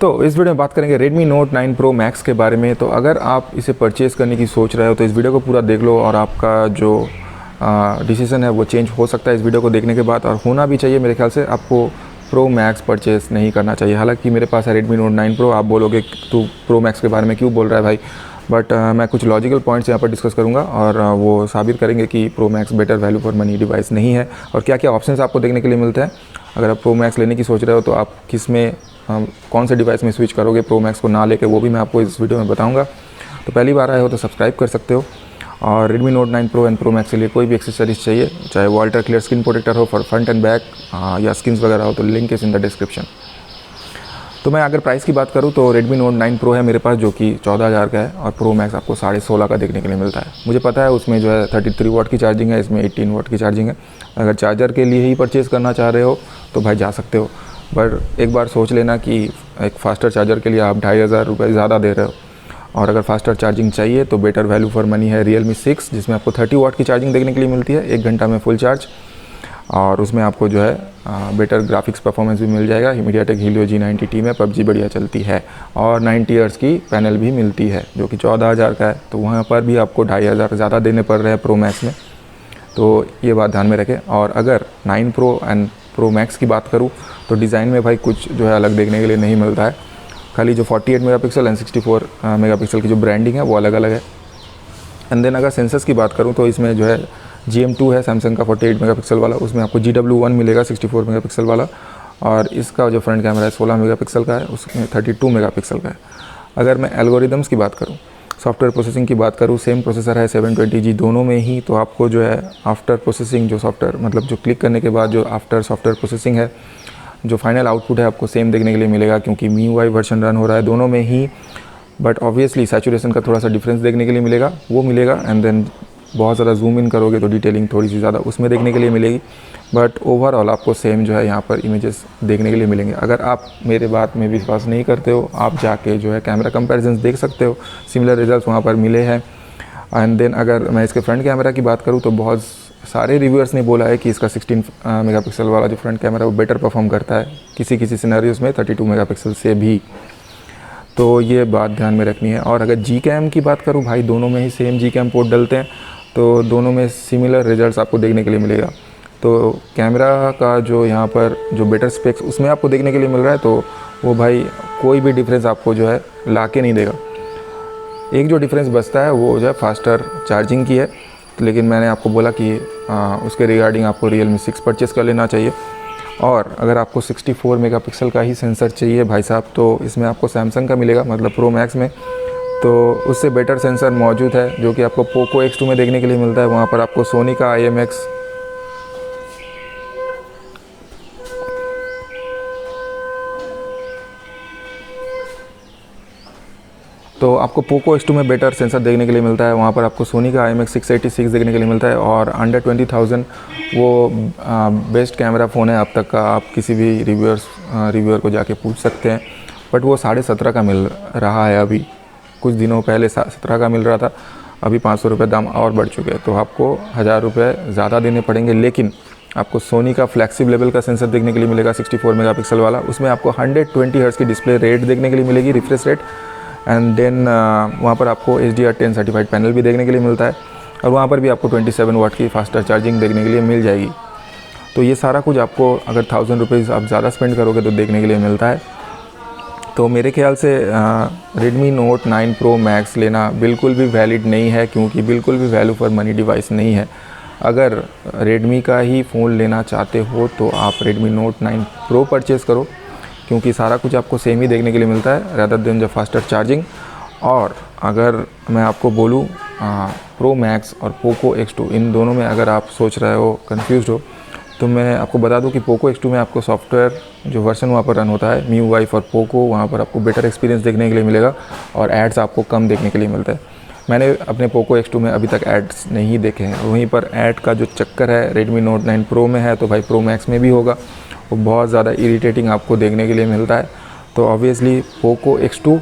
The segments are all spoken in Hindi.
तो इस वीडियो में बात करेंगे Redmi Note 9 Pro Max के बारे में। तो अगर आप इसे परचेज़ करने की सोच रहे हो तो इस वीडियो को पूरा देख लो और आपका जो डिसीज़न है वो चेंज हो सकता है इस वीडियो को देखने के बाद, और होना भी चाहिए। मेरे ख्याल से आपको Pro Max परचेज़ नहीं करना चाहिए। हालांकि मेरे पास है Redmi Note 9 Pro। आप बोलोगे तू Pro Max के बारे में क्यों बोल रहा है भाई, बट मैं कुछ लॉजिकल पॉइंट्स यहाँ पर डिस्कस करूँगा और वो साबित करेंगे कि Pro Max better value for money device नहीं है और क्या क्या ऑप्शंस आपको देखने के लिए मिलते हैं। अगर आप Pro Max लेने की सोच रहे हो तो आप किस में कौन से डिवाइस में स्विच करोगे Pro Max को ना लेके, वो भी मैं आपको इस वीडियो में बताऊंगा। तो पहली बार आए हो तो सब्सक्राइब कर सकते हो। और Redmi Note 9 Pro and Pro Max के लिए कोई भी एक्सेसरीज चाहिए, चाहे वो अल्ट्रा क्लियर स्क्रीन प्रोटेक्टर हो फॉर फ्रंट एंड बैक या स्किन्स वगैरह हो, तो link is in the description. तो मैं अगर प्राइस की बात करूँ तो Redmi Note 9 Pro है मेरे पास जो कि 14,000 का है और Pro Max आपको 16.5 का देखने के लिए मिलता है। मुझे पता है उसमें जो है 33 वाट की चार्जिंग है, इसमें 18 वाट की चार्जिंग है। अगर चार्जर के लिए ही परचेज़ करना चाह रहे हो तो भाई जा सकते हो, बट एक बार सोच लेना कि एक फास्टर चार्जर के लिए आप 2,500 रुपये ज़्यादा दे रहे हो। और अगर फास्टर चार्जिंग चाहिए तो बेटर वैल्यू फॉर मनी है Realme 6, जिसमें आपको 30 वाट की चार्जिंग देखने के लिए मिलती है, 1 घंटा में फुल चार्ज। और उसमें आपको जो है बेटर ग्राफिक्स परफॉर्मेंस भी मिल जाएगा। MediaTek Helio G90T में PUBG बढ़िया चलती है और 90 हर्ट्ज़ की पैनल भी मिलती है जो कि 14,000 का है। तो वहाँ पर भी आपको 2,500 ज़्यादा देने पड़ रहे हैं Pro Max में, तो ये बात ध्यान में रखें। और अगर 9 Pro एंड Pro Max की बात करूँ तो डिज़ाइन में भाई कुछ जो है अलग देखने के लिए नहीं मिलता है। खाली जो 48 मेगापिक्सल एंड 64 मेगापिक्सल की जो ब्रांडिंग है वो अलग अलग है। एंड देन अगर सेंसर्स की बात करूँ तो इसमें जो है GM2 है सैमसंग का 48 मेगापिक्सल वाला, उसमें आपको GW1 मिलेगा 64 मेगापिक्सल वाला, और इसका जो फ्रंट कैमरा है 16 मेगापिक्सल का है, उसमें 32 मेगापिक्सल का है। अगर मैं एल्गोरिदम्स की बात करूँ, सॉफ्टवेयर प्रोसेसिंग की बात करूँ, सेम प्रोसेसर है 720G दोनों में ही। तो आपको जो है आफ्टर प्रोसेसिंग जो सॉफ्टवेयर मतलब जो क्लिक करने के बाद जो आफ्टर सॉफ्टवेयर प्रोसेसिंग है, जो फाइनल आउटपुट है आपको सेम देखने के लिए मिलेगा, क्योंकि MIUI वर्जन रन हो रहा है दोनों में ही। बट ऑब्वियसली सैचुरेशन का थोड़ा सा डिफरेंस देखने के लिए मिलेगा, वो मिलेगा। एंड देन बहुत ज़्यादा जूम इन करोगे तो डिटेलिंग थोड़ी सी ज़्यादा उसमें देखने के लिए मिलेगी, बट ओवरऑल आपको सेम जो है यहाँ पर इमेजेस देखने के लिए मिलेंगे। अगर आप मेरे बात में विश्वास नहीं करते हो, आप जाके जो है कैमरा कंपैरिजन देख सकते हो, सिमिलर रिजल्ट्स वहाँ पर मिले हैं। एंड देन अगर मैं इसके फ्रंट कैमरा की बात करूँ तो बहुत सारे रिव्यूअर्स ने बोला है कि इसका 16 मेगापिक्सल वाला जो फ्रंट कैमरा है वो बेटर परफॉर्म करता है किसी सिनेरियोज़ में 32 मेगापिक्सल से भी। तो ये बात ध्यान में रखनी है। और अगर Gcam की बात करूँ भाई, दोनों में ही सेम Gcam पोर्ट डलते हैं, तो दोनों में सिमिलर रिजल्ट्स आपको देखने के लिए मिलेगा। तो कैमरा का जो यहाँ पर जो बेटर स्पेक्स उसमें आपको देखने के लिए मिल रहा है, तो वो भाई कोई भी डिफरेंस आपको जो है ला के नहीं देगा। एक जो डिफरेंस बचता है वो जो है फास्टर चार्जिंग की है, लेकिन मैंने आपको बोला कि उसके रिगार्डिंग आपको Realme 6 परचेज़ कर लेना चाहिए। और अगर आपको 64 मेगापिक्सल का ही सेंसर चाहिए भाई साहब, तो इसमें आपको सैमसंग का मिलेगा, मतलब Pro Max में। तो उससे बेटर सेंसर मौजूद है जो कि आपको Poco X2 में देखने के लिए मिलता है। वहाँ पर आपको सोनी का IMX तो आपको Poco X2 में बेटर सेंसर देखने के लिए मिलता है। वहाँ पर आपको सोनी का IMX 686 देखने के लिए मिलता है और अंडर 20,000 वो बेस्ट कैमरा फ़ोन है अब तक का। आप किसी भी रिव्यूअर को जाके पूछ सकते हैं, बट वो 17.5 का मिल रहा है अभी। कुछ दिनों पहले 17 का मिल रहा था, अभी 500 रुपये दाम और बढ़ चुके हैं, तो आपको 1,000 रुपये ज़्यादा देने पड़ेंगे। लेकिन आपको सोनी का फ्लैगशिप लेवल का सेंसर देखने के लिए मिलेगा 64 मेगापिक्सल वाला। उसमें आपको 120 हर्ट्ज़ की डिस्प्ले रेट देखने के लिए मिलेगी, रिफ्रेश रेट। एंड देन वहाँ पर आपको HDR10 सर्टिफाइड पैनल भी देखने के लिए मिलता है और वहाँ पर भी आपको 27 वाट की फास्टर चार्जिंग देखने के लिए मिल जाएगी। तो ये सारा कुछ आपको अगर 1,000 रुपीज़ आप ज़्यादा स्पेंड करोगे तो देखने के लिए मिलता है। तो मेरे ख्याल से Redmi Note 9 Pro Max लेना बिल्कुल भी वैलिड नहीं है, क्योंकि बिल्कुल भी वैल्यू फॉर मनी डिवाइस नहीं है। अगर Redmi का ही फ़ोन लेना चाहते हो तो आप Redmi Note 9 Pro परचेज़ करो, क्योंकि सारा कुछ आपको सेम ही देखने के लिए मिलता है रादर देन जो फास्टर चार्जिंग। और अगर मैं आपको बोलूँ Pro Max और Poco X2 इन दोनों में अगर आप सोच रहे हो, कंफ्यूज हो, तो मैं आपको बता दूं कि Poco X2 में आपको सॉफ्टवेयर जो वर्जन वहाँ पर रन होता है MIUI फॉर Poco, वहाँ पर आपको बेटर एक्सपीरियंस देखने के लिए मिलेगा और एड्स आपको कम देखने के लिए मिलता है। मैंने अपने Poco X2 में अभी तक एड्स नहीं देखे हैं। वहीं पर ऐड का जो चक्कर है Redmi Note 9 Pro में है, तो भाई Pro Max में भी होगा। वो बहुत ज़्यादा इरिटेटिंग आपको देखने के लिए मिलता है। तो ऑब्वियसली Poco X2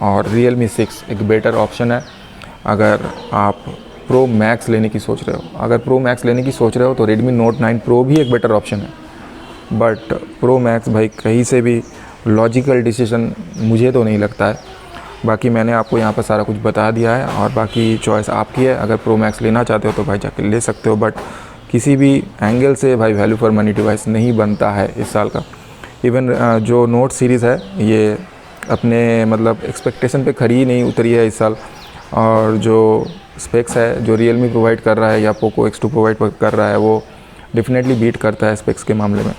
और Realme 6 एक बेटर ऑप्शन है अगर आप Pro Max लेने की सोच रहे हो। अगर Pro Max लेने की सोच रहे हो तो Redmi Note 9 Pro भी एक बेटर ऑप्शन है, बट Pro Max भाई कहीं से भी लॉजिकल डिसीजन मुझे तो नहीं लगता है। बाकी मैंने आपको यहाँ पर सारा कुछ बता दिया है और बाकी चॉइस आपकी है। अगर प्रो मैक्स लेना चाहते हो तो भाई जाके ले सकते हो, बट किसी भी एंगल से भाई वैल्यू फॉर मनी डिवाइस नहीं बनता है इस साल का। इवन जो नोट सीरीज़ है ये अपने मतलब एक्सपेक्टेशन पे खरी ही नहीं उतरी है इस साल, और जो स्पेक्स है जो Realme प्रोवाइड कर रहा है या पोको X2 प्रोवाइड कर रहा है वो डेफिनेटली बीट करता है स्पेक्स के मामले में।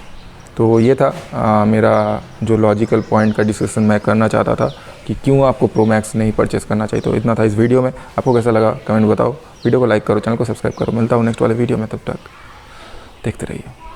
तो ये था मेरा जो लॉजिकल पॉइंट का डिस्कशन मैं करना चाहता था कि क्यों आपको प्रो मैक्स नहीं परचेस करना चाहिए। तो इतना था इस वीडियो में। आपको कैसा लगा कमेंट बताओ, वीडियो को लाइक करो, चैनल को सब्सक्राइब करो। मिलता हूँ नेक्स्ट वाले वीडियो में, तब तक देखते रहिए।